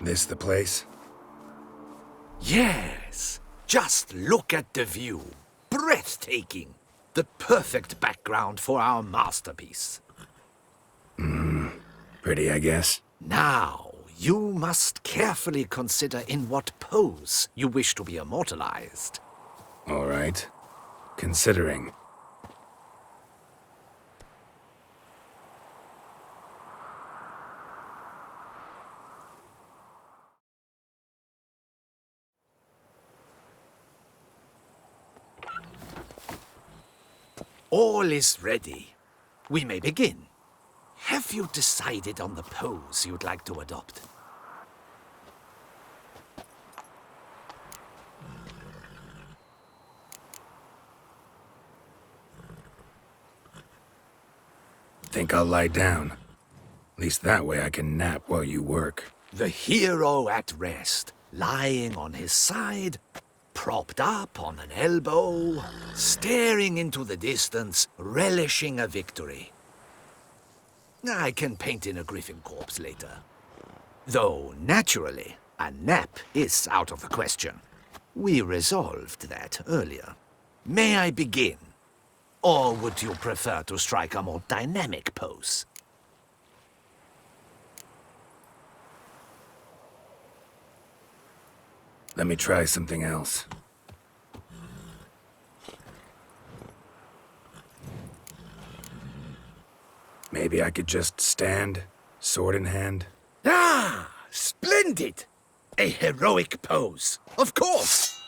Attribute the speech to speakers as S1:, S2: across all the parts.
S1: This the place?
S2: Yes. Just look at the view. Breathtaking. The perfect background for our masterpiece.
S1: Pretty, I guess.
S2: Now, you must carefully consider in what pose you wish to be immortalized.
S1: All right. Considering.
S2: All is ready. We may begin. Have you decided on the pose you'd like to adopt?
S1: Think I'll lie down. At least that way I can nap while you work.
S2: The hero at rest, lying on his side, propped up on an elbow, staring into the distance, relishing a victory. I can paint in a griffin corpse later. Though, naturally, a nap is out of the question. We resolved that earlier. May I begin? Or would you prefer to strike a more dynamic pose?
S1: Let me try something else. Maybe I could just stand, sword in hand.
S2: Ah, splendid! A heroic pose, of course!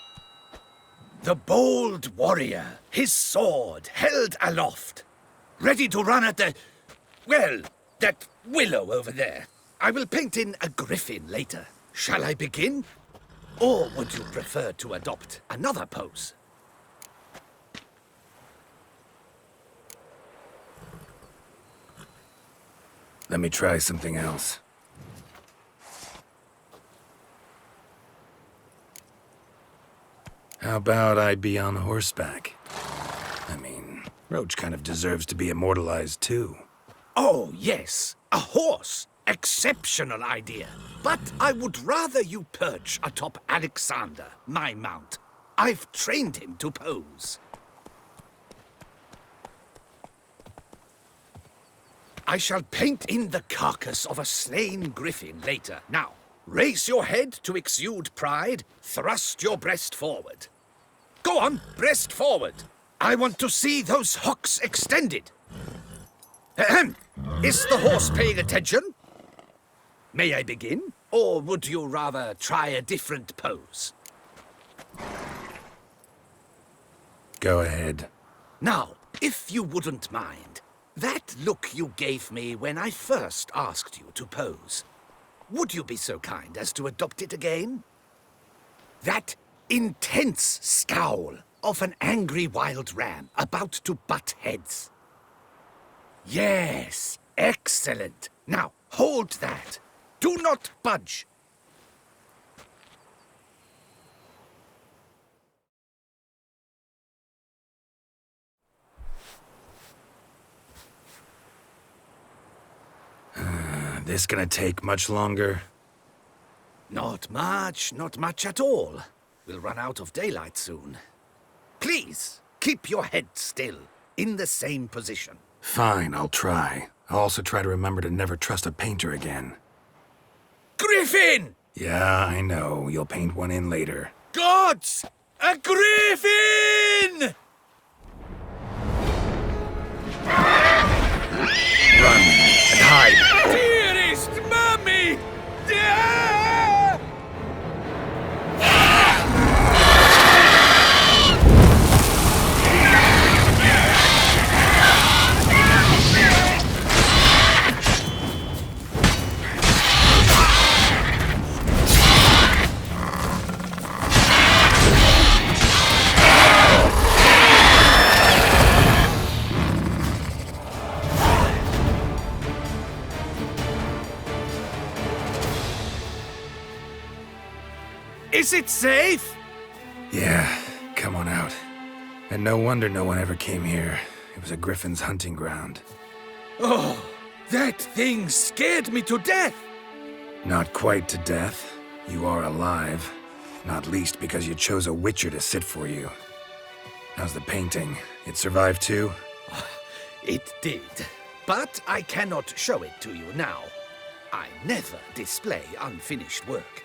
S2: The bold warrior, his sword held aloft, ready to run at that willow over there. I will paint in a griffin later. Shall I begin? Or would you prefer to adopt another pose?
S1: Let me try something else. How about I be on horseback? I mean, Roach kind of deserves to be immortalized too.
S2: Oh, yes, a horse. Exceptional idea. But I would rather you perch atop Alexander, my mount. I've trained him to pose. I shall paint in the carcass of a slain griffin later. Now, raise your head to exude pride, thrust your breast forward. Go on, breast forward. I want to see those hocks extended. Ahem. Is the horse paying attention? May I begin? Or would you rather try a different pose?
S1: Go ahead.
S2: Now, if you wouldn't mind, that look you gave me when I first asked you to pose, would you be so kind as to adopt it again? That intense scowl of an angry wild ram about to butt heads. Yes, excellent. Now, hold that. Do not budge.
S1: This gonna take much longer?
S2: Not much at all. We'll run out of daylight soon. Please, keep your head still, in the same position.
S1: Fine, I'll try. I'll also try to remember to never trust a painter again.
S2: Griffin!
S1: Yeah, I know. You'll paint one in later.
S2: Gods! A griffin!
S1: Run and hide!
S2: Dearest Mummy! Is it safe?
S1: Yeah, come on out. And no wonder no one ever came here. It was a griffin's hunting ground.
S2: Oh, that thing scared me to death.
S1: Not quite to death. You are alive. Not least because you chose a Witcher to sit for you. How's the painting? It survived too?
S2: It did. But I cannot show it to you now. I never display unfinished work.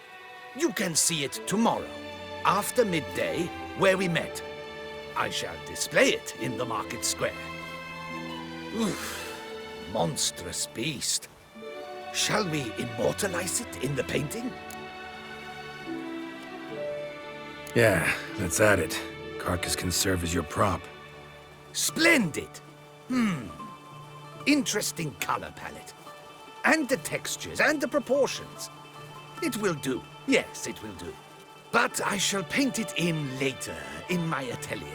S2: You can see it tomorrow, after midday, where we met. I shall display it in the market square. Oof, monstrous beast. Shall we immortalize it in the painting?
S1: Yeah, let's add it. Carcass can serve as your prop.
S2: Splendid! Interesting color palette. And the textures and the proportions. It will do. Yes, it will do. But I shall paint it in later, in my atelier.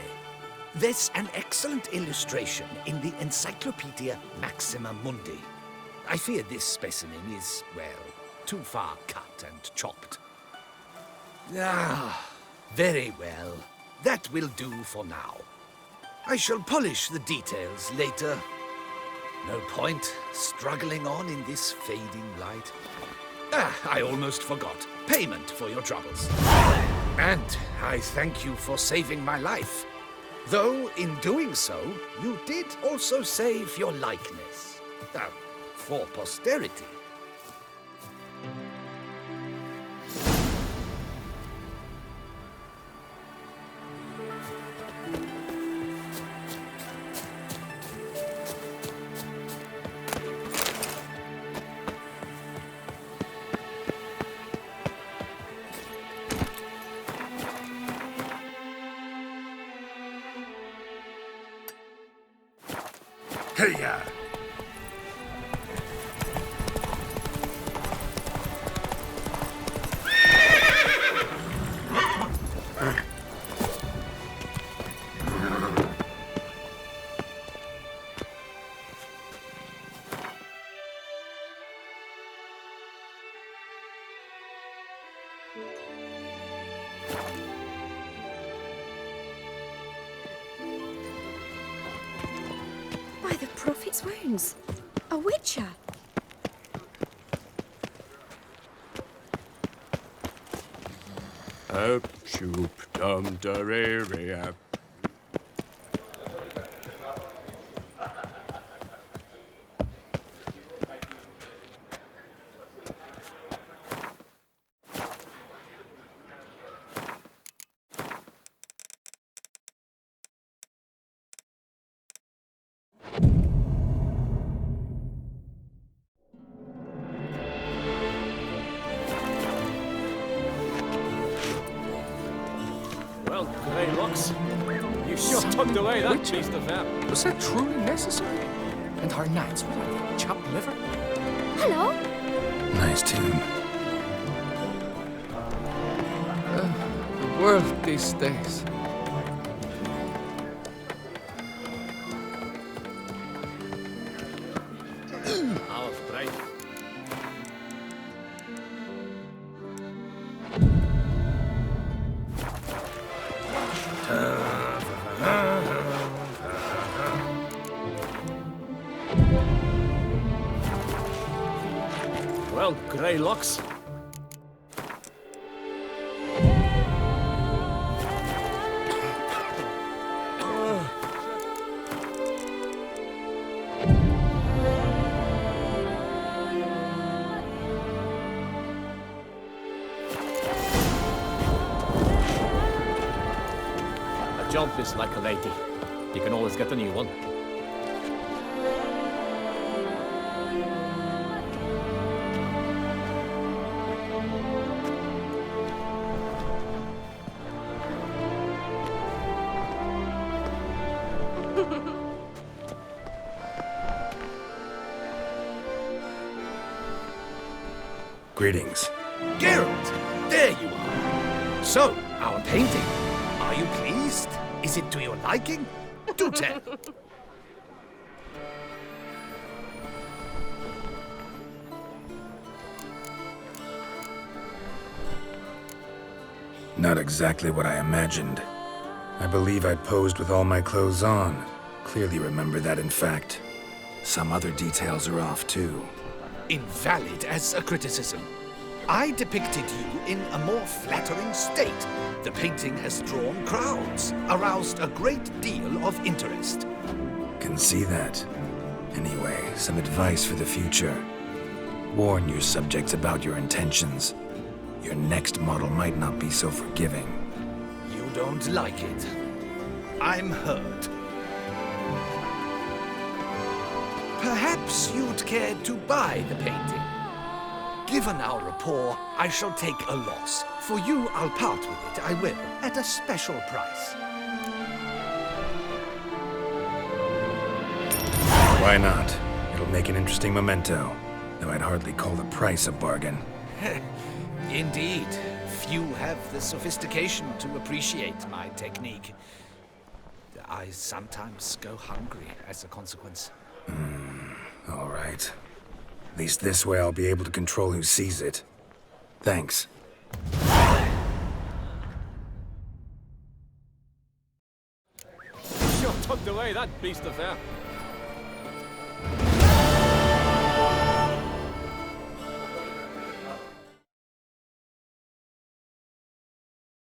S2: There's an excellent illustration in the Encyclopedia Maxima Mundi. I fear this specimen is, well, too far cut and chopped. Ah, very well. That will do for now. I shall polish the details later. No point struggling on in this fading light. Ah, I almost forgot. Payment for your troubles. And I thank you for saving my life. Though, in doing so, you did also save your likeness. For posterity.
S1: Hey-ya!
S3: By the Prophet's wounds. A Witcher.
S4: Up, shoop, dum, da,
S5: Well, Grey Locks, you sure tugged away that beast of fat.
S6: Was that truly necessary? And our knights were like chopped liver?
S3: Hello?
S1: Nice tune.
S6: The world these days.
S5: Olive bright. Well, Grey Locks. A jump is like a lady. You can always get a new one.
S1: Greetings.
S2: Geralt, there you are. So, our painting. Are you pleased? Is it to your liking? Do tell.
S1: Not exactly what I imagined. I believe I posed with all my clothes on. Clearly remember that, in fact. Some other details are off, too.
S2: Invalid as a criticism. I depicted you in a more flattering state. The painting has drawn crowds, aroused a great deal of interest.
S1: Can see that. Anyway, some advice for the future. Warn your subjects about your intentions. Your next model might not be so forgiving.
S2: You don't like it. I'm hurt. Perhaps you'd care to buy the painting. Given our rapport, I shall take a loss. For you, I'll part with it, I will, at a special price.
S1: Why not? It'll make an interesting memento, though I'd hardly call the price a bargain.
S2: Indeed, few have the sophistication to appreciate my technique. I sometimes go hungry as a consequence.
S1: All right. At least this way I'll be able to control who sees it. Thanks.
S5: Sure tugged away, that beast of there.